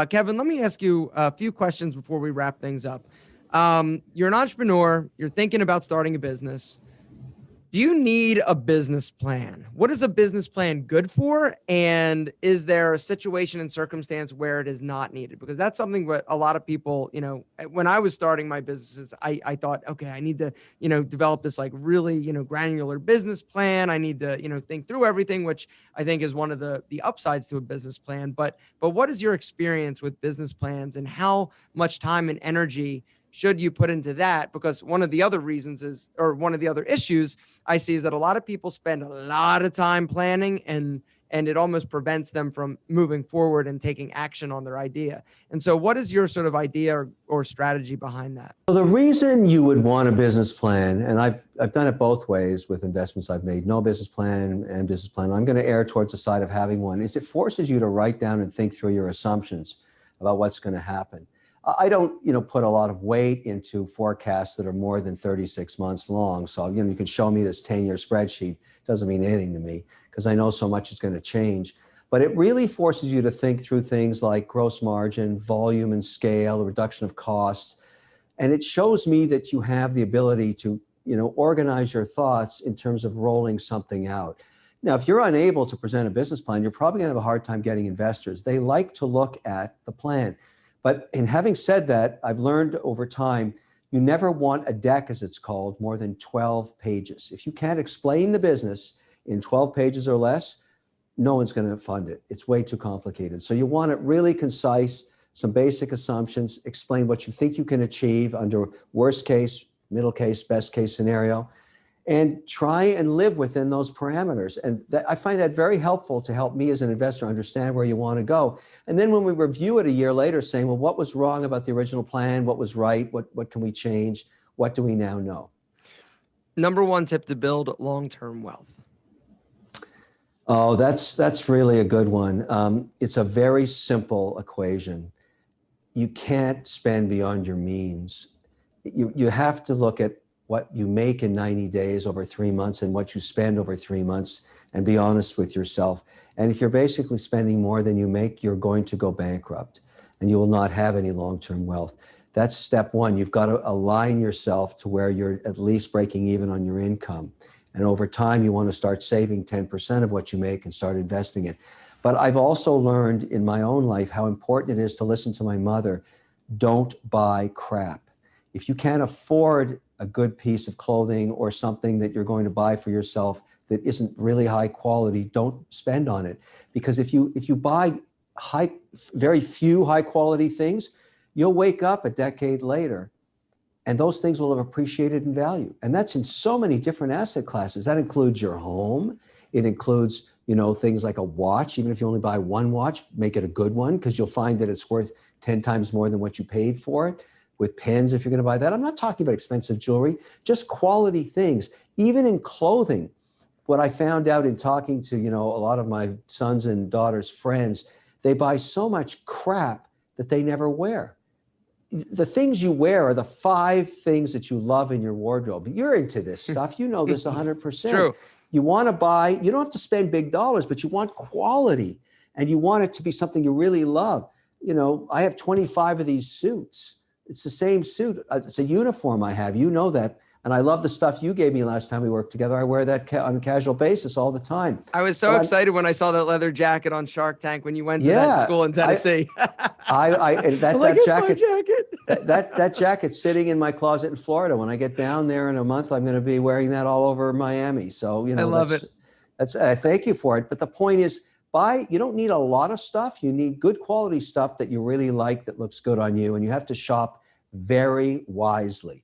Kevin, let me ask you a few questions before we wrap things up. You're an entrepreneur, you're thinking about starting a business. Do you need a business plan? What is a business plan good for? And is there a situation and circumstance where it is not needed? Because that's something that a lot of people, when I was starting my businesses, I thought, okay, I need to, develop this like really, granular business plan. I need to, think through everything, which I think is one of the upsides to a business plan. But what is your experience with business plans and how much time and energy should you put into that? Because one of the other reasons is, or one of the other issues I see is that a lot of people spend a lot of time planning and it almost prevents them from moving forward and taking action on their idea. And so what is your sort of idea or strategy behind that? Well, the reason you would want a business plan, and I've done it both ways with investments I've made, no business plan and business plan. I'm going to err towards the side of having one, is it forces you to write down and think through your assumptions about what's going to happen. I don't, put a lot of weight into forecasts that are more than 36 months long. So, you can show me this 10-year spreadsheet. It doesn't mean anything to me because I know so much is going to change. But it really forces you to think through things like gross margin, volume and scale, reduction of costs. And it shows me that you have the ability to, organize your thoughts in terms of rolling something out. Now, if you're unable to present a business plan, you're probably going to have a hard time getting investors. They like to look at the plan. But in having said that, I've learned over time, you never want a deck, as it's called, more than 12 pages. If you can't explain the business in 12 pages or less, no one's going to fund it. It's way too complicated. So you want it really concise, some basic assumptions, explain what you think you can achieve under worst case, middle case, best case scenario, and try and live within those parameters. And I find that very helpful to help me as an investor understand where you want to go. And then when we review it a year later, saying, well, what was wrong about the original plan? What was right? What can we change? What do we now know? Number one tip to build long-term wealth. Oh, that's really a good one. It's a very simple equation. You can't spend beyond your means. You have to look at what you make in 90 days over 3 months and what you spend over 3 months and be honest with yourself. And if you're basically spending more than you make, you're going to go bankrupt and you will not have any long-term wealth. That's step one. You've got to align yourself to where you're at least breaking even on your income. And over time, you want to start saving 10% of what you make and start investing it. But I've also learned in my own life how important it is to listen to my mother. Don't buy crap. If you can't afford a good piece of clothing or something that you're going to buy for yourself that isn't really high quality, don't spend on it. Because if you buy very few high quality things, you'll wake up a decade later and those things will have appreciated in value. And that's in so many different asset classes. That includes your home. It includes, things like a watch. Even if you only buy one watch, make it a good one because you'll find that it's worth 10 times more than what you paid for it. With pens, if you're going to buy that. I'm not talking about expensive jewelry, just quality things. Even in clothing, what I found out in talking to, a lot of my sons and daughters' friends, they buy so much crap that they never wear. The things you wear are the 5 things that you love in your wardrobe. You're into this stuff. You know this 100%. True. You want to buy, you don't have to spend big dollars, but you want quality and you want it to be something you really love. I have 25 of these suits. It's the same suit. It's a uniform I have. You know that. And I love the stuff you gave me last time we worked together. I wear that on a casual basis all the time. I was so excited when I saw that leather jacket on Shark Tank when you went to that school in Tennessee. That jacket's sitting in my closet in Florida. When I get down there in a month, I'm going to be wearing that all over Miami. So, I love it. Thank you for it. But the point is, you don't need a lot of stuff. You need good quality stuff that you really like, that looks good on you. And you have to shop very wisely.